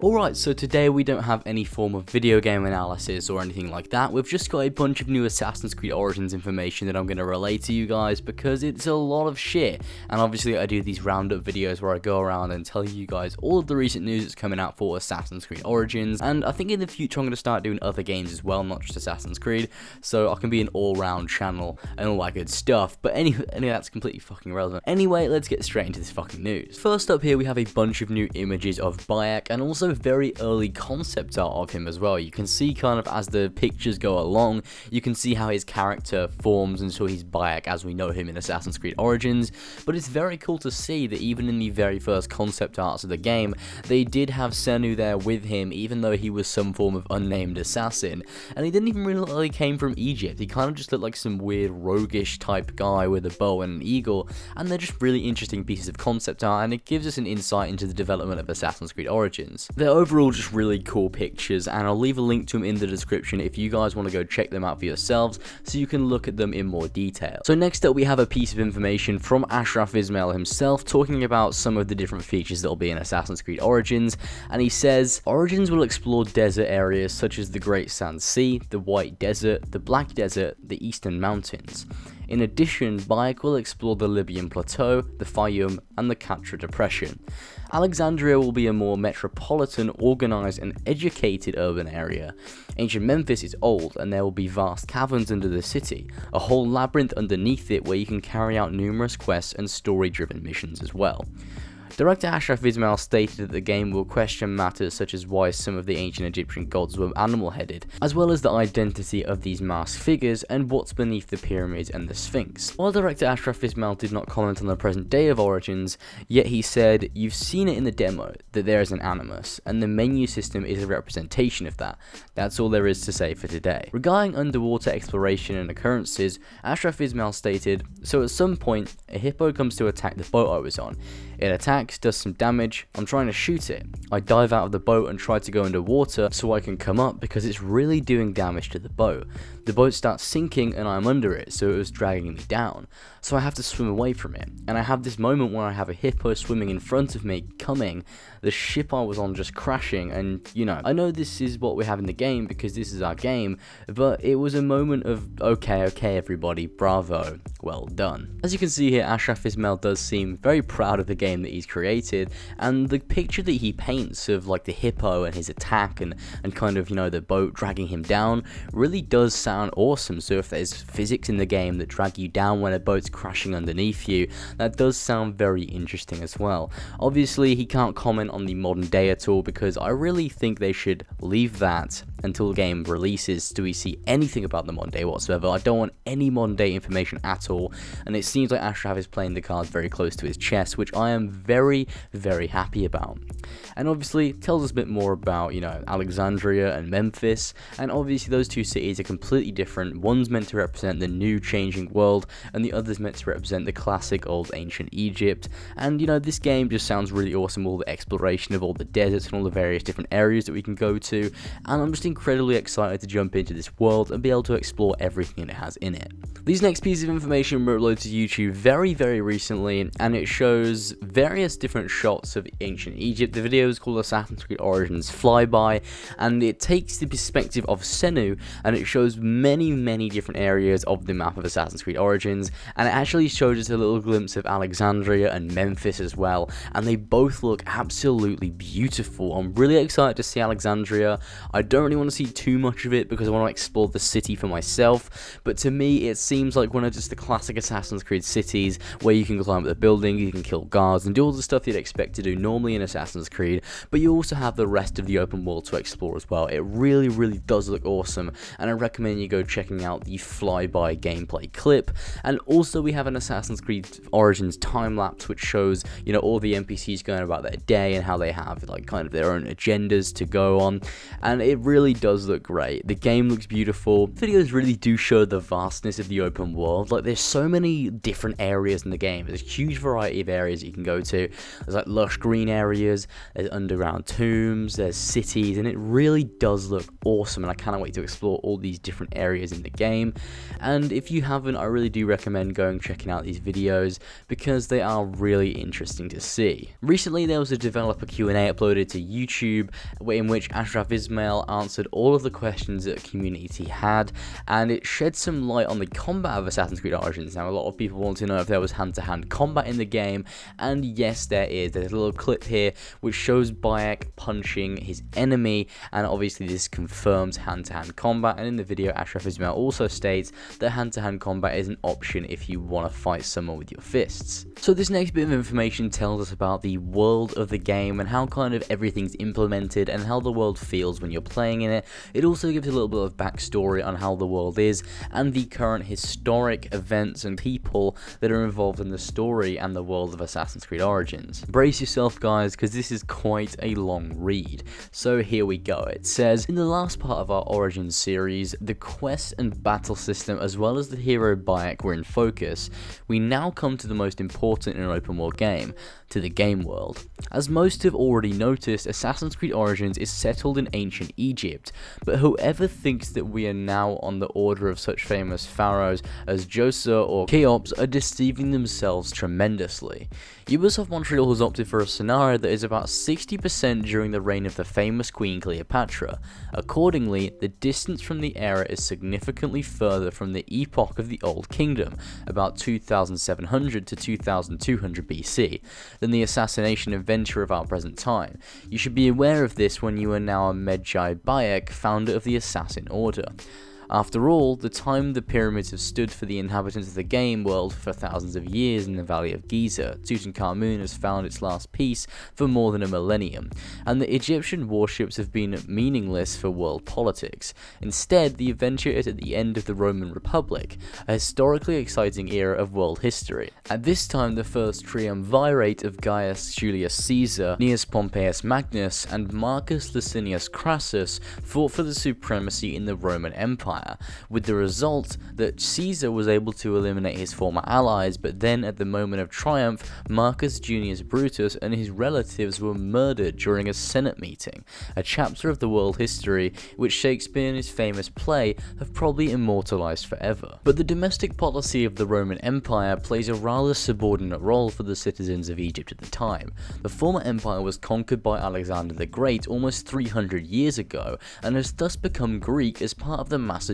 Alright, so today we don't have any form of video game analysis or anything like that. We've just got a bunch of new Assassin's Creed Origins information that I'm going to relay to you guys because it's a lot of shit. And obviously I do these roundup videos where I go around and tell you guys all of the recent news that's coming out for Assassin's Creed Origins. And I think in the future I'm going to start doing other games as well, not just Assassin's Creed. So I can be an all-round channel and all that good stuff. But anyway, that's completely fucking irrelevant. Anyway, let's get straight into this fucking news. First up here we have a bunch of new images of Bayek and also very early concept art of him as well. You can see kind of as the pictures go along, you can see how his character forms until he's Bayek as we know him in Assassin's Creed Origins, but it's very cool to see that even in the very first concept arts of the game, they did have Senu there with him, even though he was some form of unnamed assassin, and he didn't even really look like he came from Egypt. He kind of just looked like some weird roguish type guy with a bow and an eagle, and they're just really interesting pieces of concept art, and it gives us an insight into the development of Assassin's Creed Origins. They're overall just really cool pictures, and I'll leave a link to them in the description if you guys want to go check them out for yourselves so you can look at them in more detail. So next up we have a piece of information from Ashraf Ismail himself talking about some of the different features that will be in Assassin's Creed Origins, and he says Origins will explore desert areas such as the Great Sand Sea, the White Desert, the Black Desert, the Eastern Mountains. In addition, Bayek will explore the Libyan Plateau, the Fayoum, and the Katra Depression. Alexandria will be a more metropolitan, organised, and educated urban area. Ancient Memphis is old, and there will be vast caverns under the city, a whole labyrinth underneath it where you can carry out numerous quests and story-driven missions as well. Director Ashraf Ismail stated that the game will question matters such as why some of the ancient Egyptian gods were animal-headed, as well as the identity of these masked figures and what's beneath the pyramids and the Sphinx. While director Ashraf Ismail did not comment on the present day of Origins, yet he said, "You've seen it in the demo, that there is an animus, and the menu system is a representation of that. That's all there is to say for today." Regarding underwater exploration and occurrences, Ashraf Ismail stated, "So at some point, a hippo comes to attack the boat I was on. It attacks, does some damage, I'm trying to shoot it. I dive out of the boat and try to go underwater so I can come up because it's really doing damage to the boat. The boat starts sinking and I'm under it, so it was dragging me down. So I have to swim away from it. And I have this moment where I have a hippo swimming in front of me, coming, the ship I was on just crashing, and you know, I know this is what we have in the game because this is our game, but it was a moment of, okay everybody, bravo, well done." As you can see here, Ashraf Ismail does seem very proud of the game that he's created, and the picture that he paints of like the hippo and his attack and kind of, you know, the boat dragging him down really does sound awesome. So if there's physics in the game that drag you down when a boat's crashing underneath you, that does sound very interesting as well. Obviously he can't comment on the modern day at all because I really think they should leave that until the game releases do we see anything about the modern day whatsoever. I don't want any modern day information at all, and it seems like Ashraf is playing the cards very close to his chest, which I am very happy about. And obviously it tells us a bit more about, you know, Alexandria and Memphis, and obviously those two cities are completely different. One's meant to represent the new changing world and the other's meant to represent the classic old ancient Egypt. And you know, this game just sounds really awesome, all the exploration of all the deserts and all the various different areas that we can go to, and I'm just incredibly excited to jump into this world and be able to explore everything it has in it. These next pieces of information were uploaded to YouTube very recently, and it shows various different shots of ancient Egypt. The video is called Assassin's Creed Origins Flyby, and it takes the perspective of Senu, and it shows many different areas of the map of Assassin's Creed Origins, and it actually shows us a little glimpse of Alexandria and Memphis as well, and they both look absolutely beautiful. I'm really excited to see Alexandria. I don't really want to see too much of it because I want to explore the city for myself, but to me it seems like one of just the classic Assassin's Creed cities where you can climb up the building, you can kill guards and do all the stuff you'd expect to do normally in Assassin's Creed, but you also have the rest of the open world to explore as well. It really does look awesome, and I recommend you go checking out the flyby gameplay clip. And also we have an Assassin's Creed Origins time lapse which shows, you know, all the NPCs going about their day and how they have like kind of their own agendas to go on, and it really really does look great. The game looks beautiful. Videos really do show the vastness of the open world. Like, there's so many different areas in the game. There's a huge variety of areas you can go to. There's like lush green areas, there's underground tombs, there's cities, and it really does look awesome, and I cannot wait to explore all these different areas in the game. And if you haven't, I really do recommend going checking out these videos because they are really interesting to see. Recently there was a developer Q&A uploaded to YouTube in which Ashraf Ismail answered all of the questions that the community had, and it shed some light on the combat of Assassin's Creed Origins. Now, a lot of people want to know if there was hand-to-hand combat in the game, and yes, there is. There's a little clip here which shows Bayek punching his enemy, and obviously this confirms hand-to-hand combat. And in the video, Ashraf Ismail also states that hand-to-hand combat is an option if you want to fight someone with your fists. So this next bit of information tells us about the world of the game and how kind of everything's implemented and how the world feels when you're playing in it. It also gives a little bit of backstory on how the world is and the current historic events and people that are involved in the story and the world of Assassin's Creed Origins. Brace yourself, guys, because this is quite a long read. So here we go. It says, in the last part of our Origins series, the quest and battle system as well as the hero Bayek were in focus. We now come to the most important in an open world game, to the game world. As most have already noticed, Assassin's Creed Origins is settled in ancient Egypt, but whoever thinks that we are now on the order of such famous pharaohs as Djoser or Cheops are deceiving themselves tremendously. Ubisoft Montreal has opted for a scenario that is about 60% during the reign of the famous Queen Cleopatra. Accordingly, the distance from the era is significantly further from the epoch of the Old Kingdom, about 2700 to 2200 BC, than the assassination adventure of our present time. You should be aware of this when you are now a Medjay Bayek, founder of the Assassin Order. After all, the time the pyramids have stood for the inhabitants of the game world for thousands of years in the Valley of Giza, Tutankhamun has found its last piece for more than a millennium, and the Egyptian warships have been meaningless for world politics. Instead, the adventure is at the end of the Roman Republic, a historically exciting era of world history. At this time, the first triumvirate of Gaius Julius Caesar, Gnaeus Pompeius Magnus, and Marcus Licinius Crassus fought for the supremacy in the Roman Empire, with the result that Caesar was able to eliminate his former allies, but then at the moment of triumph, Marcus Junius Brutus and his relatives were murdered during a Senate meeting, a chapter of the world history which Shakespeare and his famous play have probably immortalized forever. But the domestic policy of the Roman Empire plays a rather subordinate role for the citizens of Egypt at the time. The former empire was conquered by Alexander the Great almost 300 years ago, and has thus become Greek as part of the Macedonian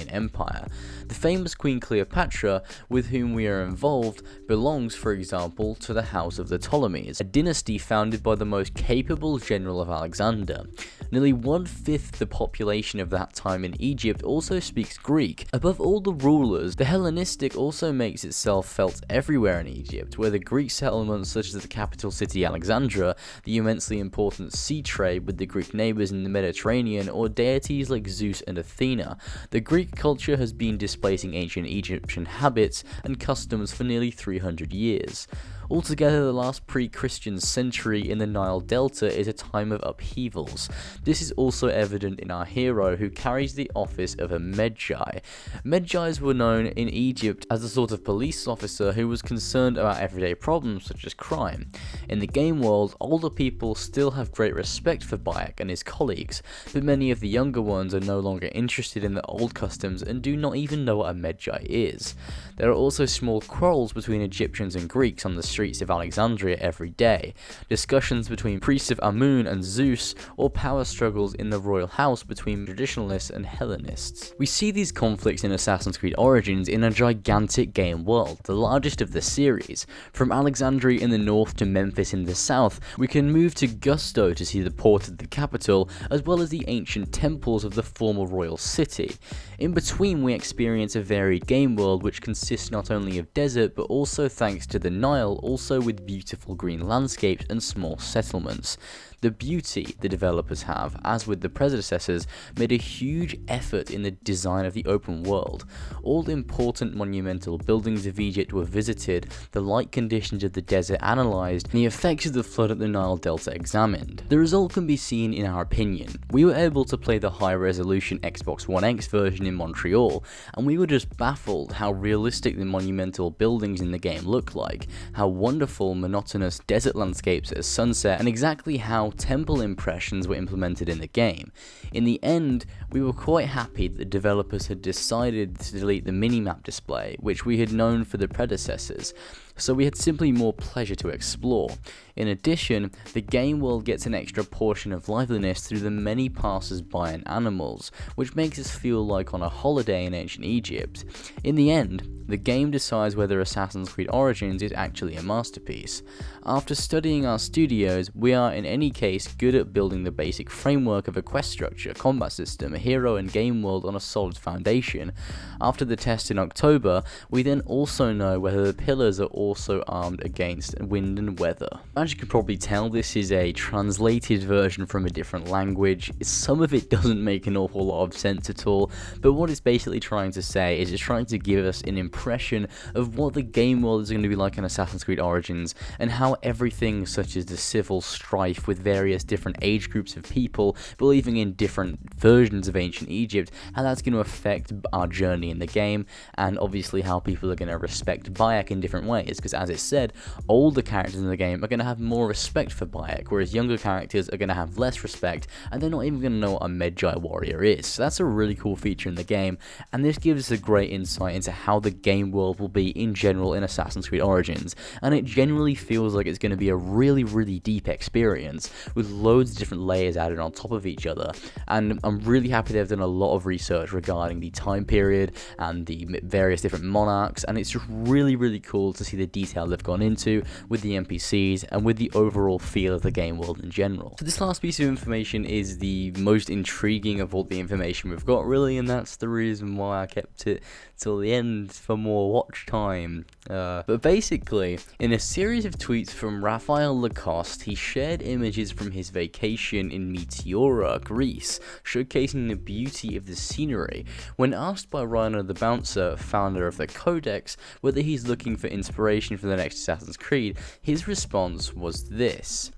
Empire. The famous Queen Cleopatra, with whom we are involved, belongs, for example, to the House of the Ptolemies, a dynasty founded by the most capable general of Alexander. Nearly 1/5 the population of that time in Egypt also speaks Greek. Above all the rulers, the Hellenistic also makes itself felt everywhere in Egypt, where the Greek settlements such as the capital city Alexandria, the immensely important sea trade with the Greek neighbours in the Mediterranean, or deities like Zeus and Athena. The Greek culture has been displacing ancient Egyptian habits and customs for nearly 300 years. Altogether, the last pre-Christian century in the Nile Delta is a time of upheavals. This is also evident in our hero, who carries the office of a Medjay. Medjays were known in Egypt as a sort of police officer who was concerned about everyday problems such as crime. In the game world, older people still have great respect for Bayek and his colleagues, but many of the younger ones are no longer interested in the old customs and do not even know what a Medjay is. There are also small quarrels between Egyptians and Greeks on the streets of Alexandria every day, discussions between priests of Amun and Zeus, or power struggles in the royal house between traditionalists and Hellenists. We see these conflicts in Assassin's Creed Origins in a gigantic game world, the largest of the series. From Alexandria in the north to Memphis in the south, we can move to Gusto to see the port of the capital, as well as the ancient temples of the former royal city. In between, we experience a varied game world which consists not only of desert, but also, thanks to the Nile, also with beautiful green landscapes and small settlements. The beauty the developers have, as with the predecessors, made a huge effort in the design of the open world. All the important monumental buildings of Egypt were visited, the light conditions of the desert analysed, and the effects of the flood at the Nile Delta examined. The result can be seen in our opinion. We were able to play the high-resolution Xbox One X version in Montreal, and we were just baffled how realistic the monumental buildings in the game look like, how wonderful monotonous desert landscapes at sunset, and exactly how temple impressions were implemented in the game. In the end, we were quite happy that the developers had decided to delete the minimap display, which we had known for the predecessors, so we had simply more pleasure to explore. In addition, the game world gets an extra portion of liveliness through the many passers-by and animals, which makes us feel like on a holiday in ancient Egypt. In the end, the game decides whether Assassin's Creed Origins is actually a masterpiece. After studying our studios, we are in any case good at building the basic framework of a quest structure, combat system, a hero and game world on a solid foundation. After the test in October, we then also know whether the pillars are also armed against wind and weather. As you can probably tell, this is a translated version from a different language. Some of it doesn't make an awful lot of sense at all, but what it's basically trying to say is it's trying to give us an impression of what the game world is going to be like in Assassin's Creed Origins, and how everything such as the civil strife with various different age groups of people believing in different versions of ancient Egypt, how that's going to affect our journey in the game, and obviously how people are going to respect Bayek in different ways, because as it said, older characters in the game are going to have more respect for Bayek, whereas younger characters are going to have less respect, and they're not even going to know what a Medjay warrior is. So that's a really cool feature in the game, and this gives us a great insight into how the game world will be in general in Assassin's Creed Origins, and it generally feels like it's going to be a really deep experience with loads of different layers added on top of each other, and I'm really happy they've done a lot of research regarding the time period and the various different monarchs, and it's just really cool to see the detail they've gone into with the NPCs and with the overall feel of the game world in general. So this last piece of information is the most intriguing of all the information we've got, really, and that's the reason why I kept it till the end for more watch time. But basically, in a series of tweets from Raphael Lacoste, he shared images from his vacation in Meteora, Greece, showcasing the beauty of the scenery. When asked by Rhino the Bouncer, founder of the Codex, whether he's looking for inspiration for the next Assassin's Creed, his response was this: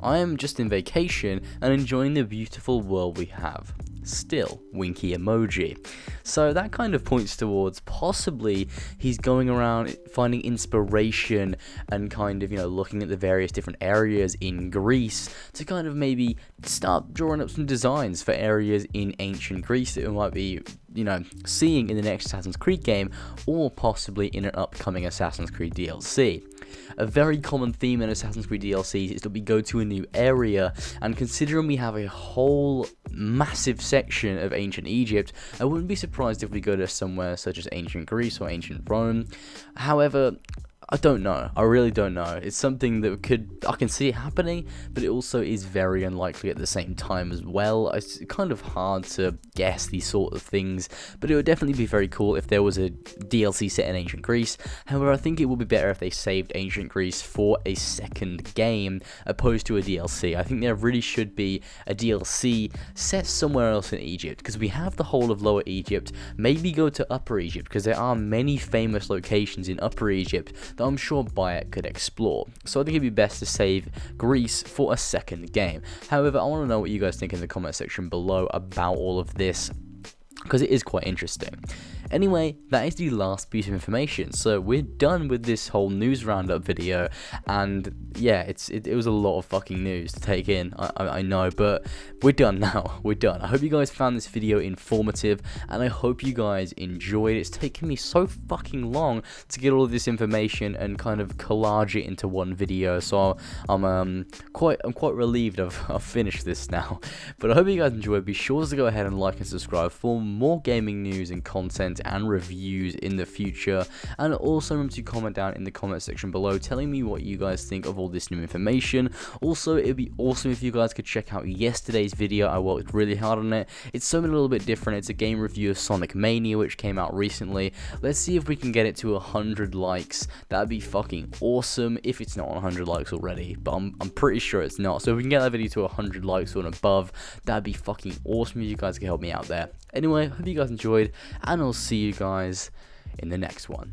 "I am just in vacation and enjoying the beautiful world we have. Still, winky emoji." So that kind of points towards possibly he's going around finding inspiration and kind of, looking at the various different areas in Greece to kind of maybe start drawing up some designs for areas in ancient Greece that we might be, seeing in the next Assassin's Creed game, or possibly in an upcoming Assassin's Creed DLC. A very common theme in Assassin's Creed DLCs is that we go to a new area, and considering we have a whole massive section of ancient Egypt, I wouldn't be surprised if we go to somewhere such as ancient Greece or ancient Rome. However, I don't know. I really don't know. It's something that I can see it happening, but it also is very unlikely at the same time as well. It's kind of hard to guess these sort of things, but it would definitely be very cool if there was a DLC set in ancient Greece. However, I think it would be better if they saved ancient Greece for a second game opposed to a DLC. I think there really should be a DLC set somewhere else in Egypt, because we have the whole of Lower Egypt. Maybe go to Upper Egypt, because there are many famous locations in Upper Egypt that I'm sure Bayek could explore. So I think it'd be best to save Greece for a second game. However, I want to know what you guys think in the comment section below about all of this, because it is quite interesting. Anyway, that is the last piece of information, so we're done with this whole news roundup video, and yeah, it was a lot of fucking news to take in, I know, but we're done now, we're done. I hope you guys found this video informative, and I hope you guys enjoyed. It's taken me so fucking long to get all of this information and kind of collage it into one video, so I'm quite relieved I've finished this now. But I hope you guys enjoyed. Be sure to go ahead and like and subscribe for more gaming news and content reactions and reviews in the future. And also remember to comment down in the comment section below telling me what you guys think of all this new information. Also, it'd be awesome if you guys could check out yesterday's video. I worked really hard on it. It's something a little bit different. It's a game review of Sonic Mania, which came out recently. Let's see if we can get it to 100 likes. That'd be fucking awesome if it's not 100 likes already, but I'm pretty sure it's not. So if we can get that video to 100 likes or above, that'd be fucking awesome if you guys could help me out there. Anyway, hope you guys enjoyed, and I'll see you guys in the next one.